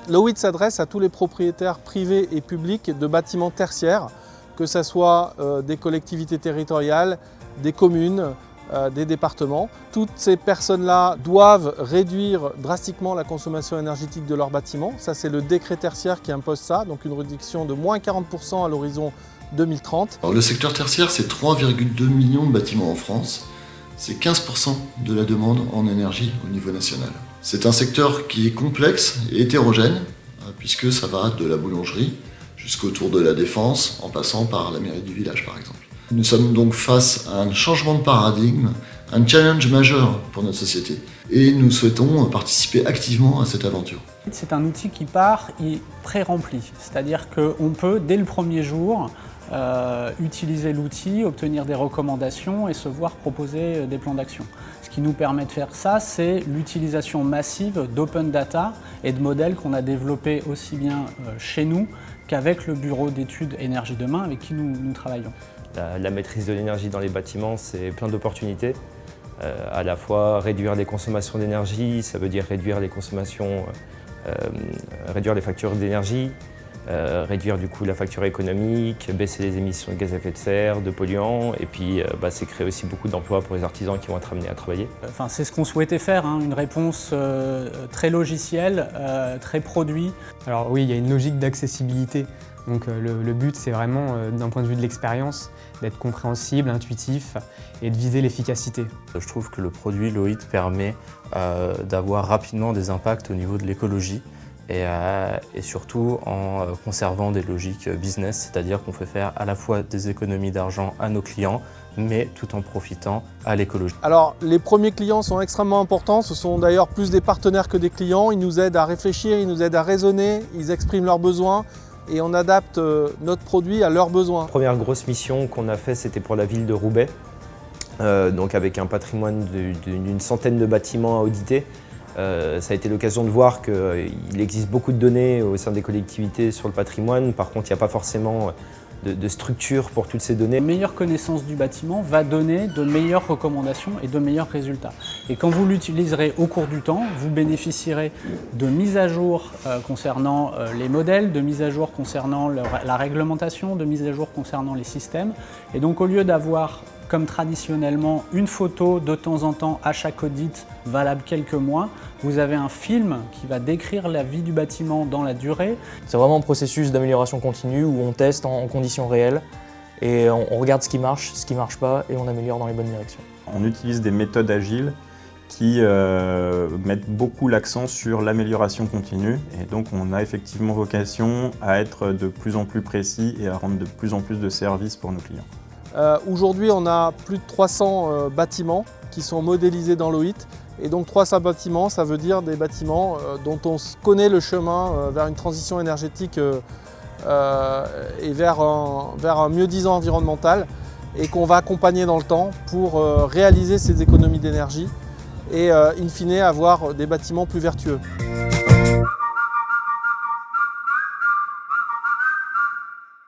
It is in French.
L'OIT s'adresse à tous les propriétaires privés et publics de bâtiments tertiaires, que ce soit des collectivités territoriales, des communes, des départements. Toutes ces personnes-là doivent réduire drastiquement la consommation énergétique de leurs bâtiments. Ça, c'est le décret tertiaire qui impose ça, donc une réduction de moins 40% à l'horizon 2030. Alors, le secteur tertiaire, c'est 3,2 millions de bâtiments en France. C'est 15% de la demande en énergie au niveau national. C'est un secteur qui est complexe et hétérogène, puisque ça va de la boulangerie jusqu'au tour de la Défense, en passant par la mairie du village par exemple. Nous sommes donc face à un changement de paradigme, un challenge majeur pour notre société. Et nous souhaitons participer activement à cette aventure. C'est un outil qui part pré-rempli, c'est-à-dire qu'on peut, dès le premier jour, utiliser l'outil, obtenir des recommandations et se voir proposer des plans d'action. Ce qui nous permet de faire ça, c'est l'utilisation massive d'open data et de modèles qu'on a développés aussi bien chez nous qu'avec le bureau d'études Énergie Demain avec qui nous travaillons. La maîtrise de l'énergie dans les bâtiments, c'est plein d'opportunités. À la fois réduire les consommations d'énergie, ça veut dire réduire les consommations, réduire les factures d'énergie, réduire du coup la facture économique, baisser les émissions de gaz à effet de serre, de polluants, et puis c'est créer aussi beaucoup d'emplois pour les artisans qui vont être amenés à travailler. Enfin, c'est ce qu'on souhaitait faire, hein, une réponse très logicielle, très produit. Alors oui, il y a une logique d'accessibilité. Donc le but, c'est vraiment, d'un point de vue de l'expérience, d'être compréhensible, intuitif et de viser l'efficacité. Je trouve que le produit l'OIT permet d'avoir rapidement des impacts au niveau de l'écologie et surtout en conservant des logiques business, c'est-à-dire qu'on fait faire à la fois des économies d'argent à nos clients, mais tout en profitant à l'écologie. Alors les premiers clients sont extrêmement importants, ce sont d'ailleurs plus des partenaires que des clients, ils nous aident à réfléchir, ils nous aident à raisonner, ils expriment leurs besoins et on adapte notre produit à leurs besoins. La première grosse mission qu'on a faite, c'était pour la ville de Roubaix, donc avec un patrimoine d'une centaine de bâtiments à auditer. Ça a été l'occasion de voir qu'il existe beaucoup de données au sein des collectivités sur le patrimoine. Par contre, il n'y a pas forcément de structure pour toutes ces données. Une meilleure connaissance du bâtiment va donner de meilleures recommandations et de meilleurs résultats. Et quand vous l'utiliserez au cours du temps, vous bénéficierez de mises à jour concernant les modèles, de mises à jour concernant la réglementation, de mises à jour concernant les systèmes. Et donc au lieu d'avoir, comme traditionnellement, une photo de temps en temps à chaque audit valable quelques mois, vous avez un film qui va décrire la vie du bâtiment dans la durée. C'est vraiment un processus d'amélioration continue où on teste en conditions réelles et on regarde ce qui marche pas et on améliore dans les bonnes directions. On utilise des méthodes agiles qui mettent beaucoup l'accent sur l'amélioration continue et donc on a effectivement vocation à être de plus en plus précis et à rendre de plus en plus de services pour nos clients. Aujourd'hui, on a plus de 300 bâtiments qui sont modélisés dans l'OIT. Et donc 300 bâtiments, ça veut dire des bâtiments dont on connaît le chemin vers une transition énergétique et vers un mieux-disant environnemental et qu'on va accompagner dans le temps pour réaliser ces économies d'énergie et in fine avoir des bâtiments plus vertueux.